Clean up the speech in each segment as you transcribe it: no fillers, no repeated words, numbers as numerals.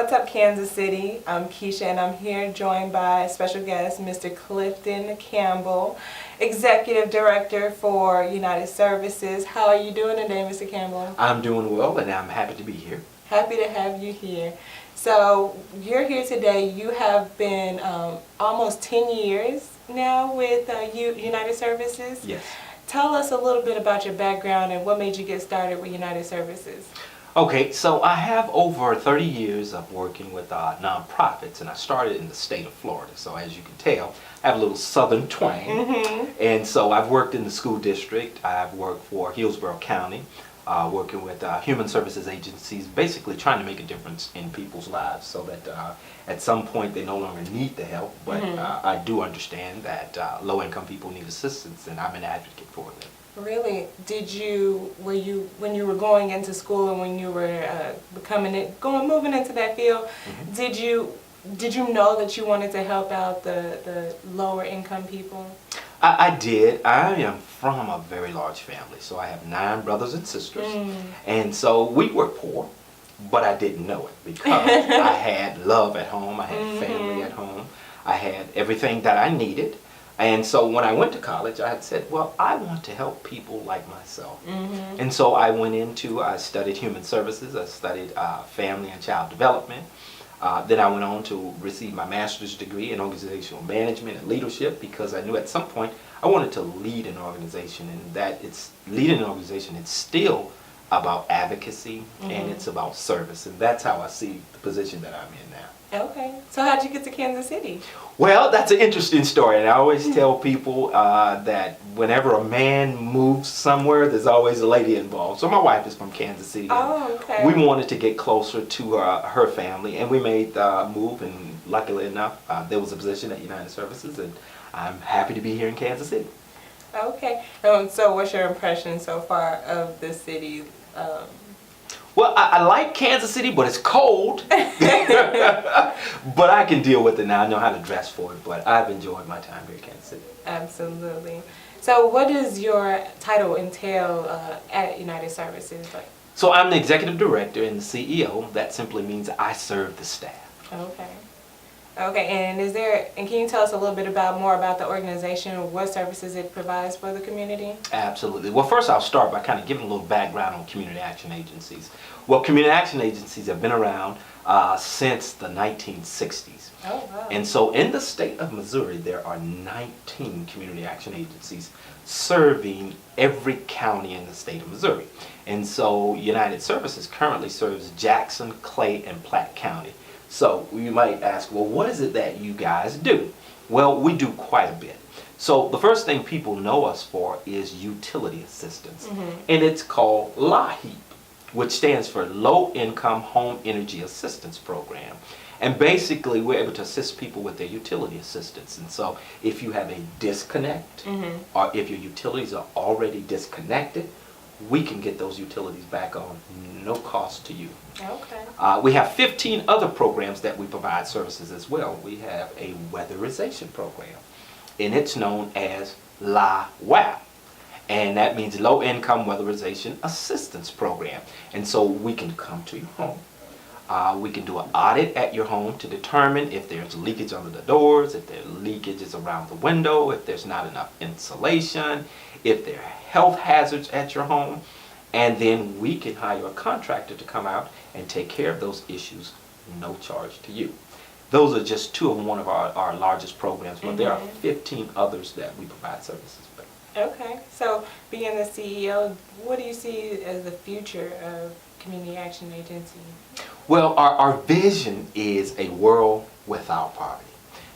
What's up, Kansas City? I'm Keisha, and I'm here joined by a special guest, Mr. Clifton Campbell, Executive Director for United Services. How are you doing today, Mr. Campbell? I'm doing well, and I'm happy to be here. Happy to have you here. So you're here today. You have been almost 10 years now with United Services. Yes. Tell us a little bit about your background and what made you get started with United Services. Okay, so I have over 30 years of working with nonprofits, and I started in the state of Florida. So as you can tell, I have a little southern twang. And so I've worked in the school district. I've worked for Hillsborough County, working with human services agencies, basically trying to make a difference in people's lives so that at some point they no longer need the help. But I do understand that low-income people need assistance, and I'm an advocate for them. Really? When you were going into school and when you were moving into that field, did you know that you wanted to help out the lower income people? I did. I am from a very large family, so I have 9 brothers and sisters, and so we were poor, but I didn't know it because I had love at home, I had family at home, I had everything that I needed. And so when I went to college, I had said, well, I want to help people like myself. And so I studied human services, I studied family and child development. Then I went on to receive my master's degree in organizational management and leadership because I knew at some point I wanted to lead an organization, and that leading an organization, it's still about advocacy and it's about service. And that's how I see the position that I'm in now. Okay. So how'd you get to Kansas City? Well, that's an interesting story, and I always tell people that whenever a man moves somewhere, there's always a lady involved. So my wife is from Kansas City. Oh, okay. We wanted to get closer to her family, and we made the move, and luckily enough, there was a position at United Services, and I'm happy to be here in Kansas City. Okay. So what's your impression so far of the city? Well, I like Kansas City, but it's cold. But I can deal with it now. I know how to dress for it, but I've enjoyed my time here in Kansas City. Absolutely. So what does your title entail at United Services? So I'm the executive director and the CEO. That simply means I serve the staff. Okay. Okay, and can you tell us a little bit more about the organization, what services it provides for the community? Absolutely. Well, first I'll start by kind of giving a little background on community action agencies. Well, community action agencies have been around since the 1960s. Oh, wow. And so in the state of Missouri, there are 19 community action agencies serving every county in the state of Missouri. And so United Services currently serves Jackson, Clay, and Platte County. So you might ask, well, what is it that you guys do? Well, we do quite a bit. So the first thing people know us for is utility assistance, and it's called LIHEAP, which stands for Low Income Home Energy Assistance Program. And basically, we're able to assist people with their utility assistance. And so if you have a disconnect, or if your utilities are already disconnected, we can get those utilities back on, no cost to you. Okay. We have 15 other programs that we provide services as well. We have a weatherization program, and it's known as LIWAP, and that means Low Income Weatherization Assistance Program. And so we can come to your home. We can do an audit at your home to determine if there's leakage under the doors, if there's leakages around the window, if there's not enough insulation, if there are health hazards at your home, and then we can hire a contractor to come out and take care of those issues, no charge to you. Those are just one of our largest programs, but there are 15 others that we provide services with. Okay, so being the CEO, what do you see as the future of Community Action Agency? Well, our vision is a world without poverty,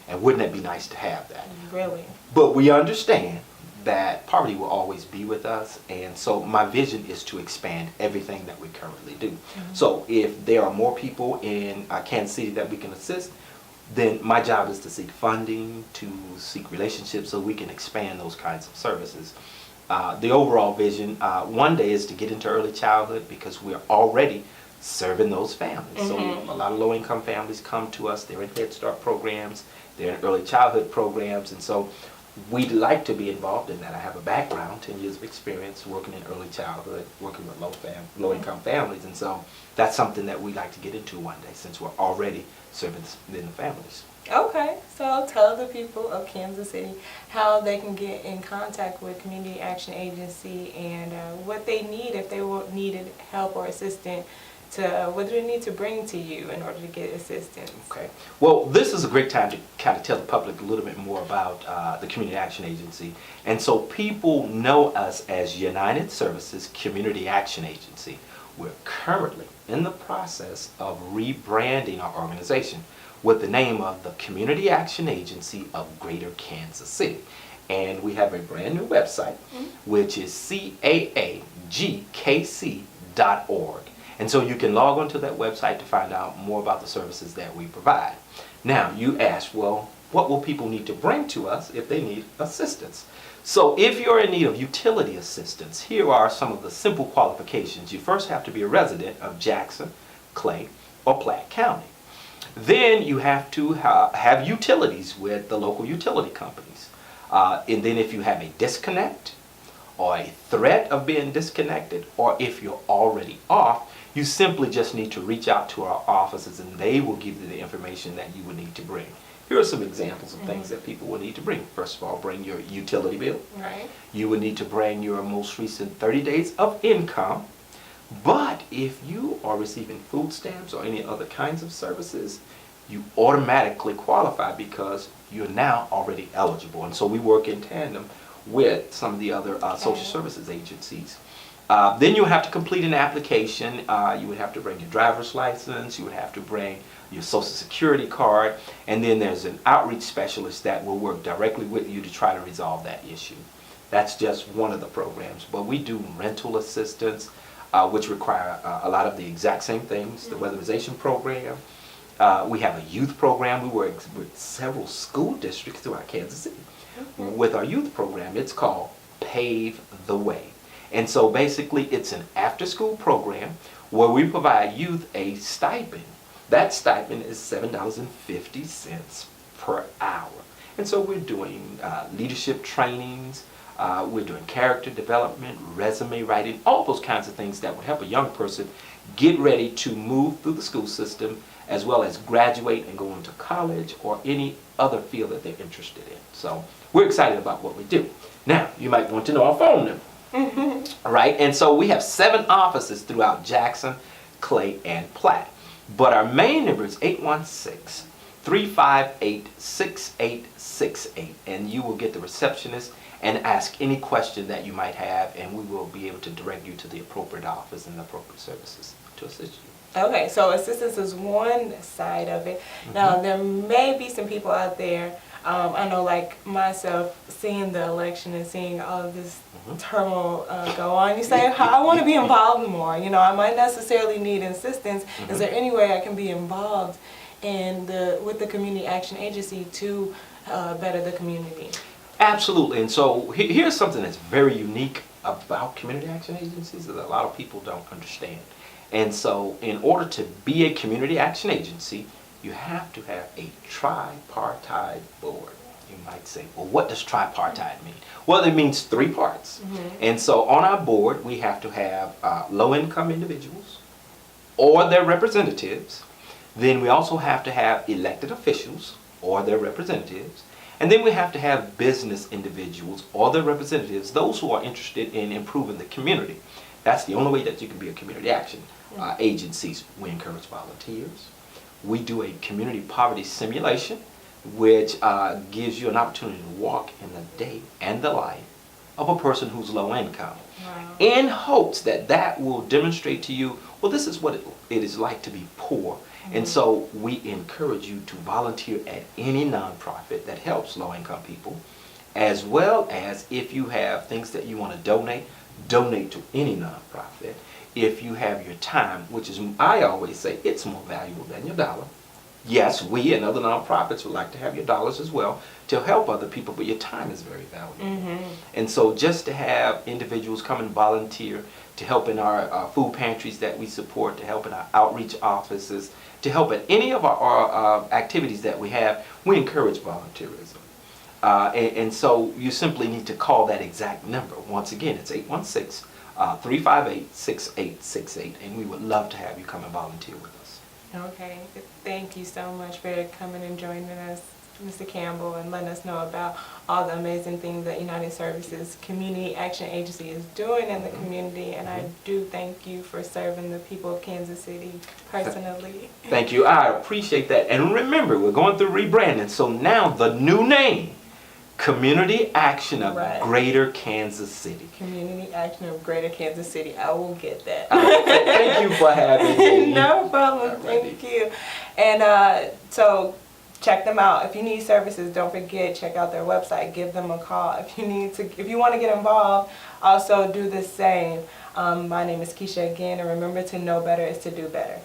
and wouldn't it be nice to have that? Really? But we understand that poverty will always be with us, and so my vision is to expand everything that we currently do. So if there are more people in Kansas City that we can assist, then my job is to seek funding, to seek relationships so we can expand those kinds of services. The overall vision one day is to get into early childhood because we're already serving those families. So a lot of low-income families come to us. They're in Head Start programs, they're in early childhood programs, and so we'd like to be involved in that. I have a background, 10 years of experience working in early childhood, working with low-income families, and so that's something that we'd like to get into one day since we're already serving in the families. Okay, so tell the people of Kansas City how they can get in contact with Community Action Agency and what they need if they needed help or assistance, what do they need to bring to you in order to get assistance? Okay. Well, this is a great time to kind of tell the public a little bit more about the Community Action Agency. And so people know us as United Services Community Action Agency. We're currently in the process of rebranding our organization with the name of the Community Action Agency of Greater Kansas City. And we have a brand new website, which is caagkc.org. And so you can log onto that website to find out more about the services that we provide. Now, you ask, well, what will people need to bring to us if they need assistance? So if you're in need of utility assistance, here are some of the simple qualifications. You first have to be a resident of Jackson, Clay, or Platte County. Then you have to have utilities with the local utility companies. And then if you have a disconnect or a threat of being disconnected, or if you're already off, you simply just need to reach out to our offices and they will give you the information that you would need to bring. Here are some examples of things that people will need to bring. First of all, bring your utility bill. Right. You would need to bring your most recent 30 days of income. But if you are receiving food stamps or any other kinds of services, you automatically qualify because you're now already eligible. And so we work in tandem with some of the other social services agencies. Then you have to complete an application. You would have to bring your driver's license. You would have to bring your social security card. And then there's an outreach specialist that will work directly with you to try to resolve that issue. That's just one of the programs. But we do rental assistance, which require a lot of the exact same things, the weatherization program. We have a youth program. We work with several school districts throughout Kansas City. With our youth program, it's called Pave the Way. And so basically it's an after-school program where we provide youth a stipend. That stipend is $7.50 per hour. And so we're doing leadership trainings, we're doing character development, resume writing, all those kinds of things that would help a young person get ready to move through the school system as well as graduate and go into college or any other field that they're interested in. So we're excited about what we do. Now, you might want to know our phone number. All right, and so we have 7 offices throughout Jackson, Clay, and Platte. But our main number is 816-358-6868, and you will get the receptionist and ask any question that you might have, and we will be able to direct you to the appropriate office and the appropriate services to assist you. Okay, so assistance is one side of it. Now, there may be some people out there, I know like myself, seeing the election and seeing all of this turmoil go on, you say, I want to be involved more. You know, I might necessarily need assistance. Is there any way I can be involved with the Community Action Agency to better the community? Absolutely, and so here's something that's very unique about community action agencies that a lot of people don't understand. And so in order to be a community action agency, you have to have a tripartite board. You might say, well, what does tripartite mean? Well, it means 3 parts. And so on our board, we have to have low-income individuals or their representatives. Then we also have to have elected officials or their representatives. And then we have to have business individuals or their representatives, those who are interested in improving the community. That's the only way that you can be a community action agency. We encourage volunteers. We do a community poverty simulation, which gives you an opportunity to walk in the day and the life of a person who's low income, in hopes that that will demonstrate to you, well, this is what it is like to be poor. And so we encourage you to volunteer at any nonprofit that helps low-income people, as well as if you have things that you want to donate to any nonprofit. If you have your time, which is, I always say, it's more valuable than your dollar. Yes, we and other nonprofits would like to have your dollars as well to help other people, but your time is very valuable. And so just to have individuals come and volunteer to help in our food pantries that we support, to help in our outreach offices, to help at any of our activities that we have, we encourage volunteerism. And so you simply need to call that exact number. Once again, it's 816-358-6868, and we would love to have you come and volunteer with us. Okay, thank you so much for coming and joining us, Mr. Campbell, and letting us know about all the amazing things that United Services Community Action Agency is doing in the community, and I do thank you for serving the people of Kansas City personally. Thank you. I appreciate that. And remember, we're going through rebranding, so now the new name, Community Action of Greater Kansas City. Community Action of Greater Kansas City. I will get that. Thank you for having me. No problem. Thank you. And so check them out. If you need services, don't forget, check out their website. Give them a call. If you want to get involved, also do the same. My name is Keisha again, and remember, to know better is to do better.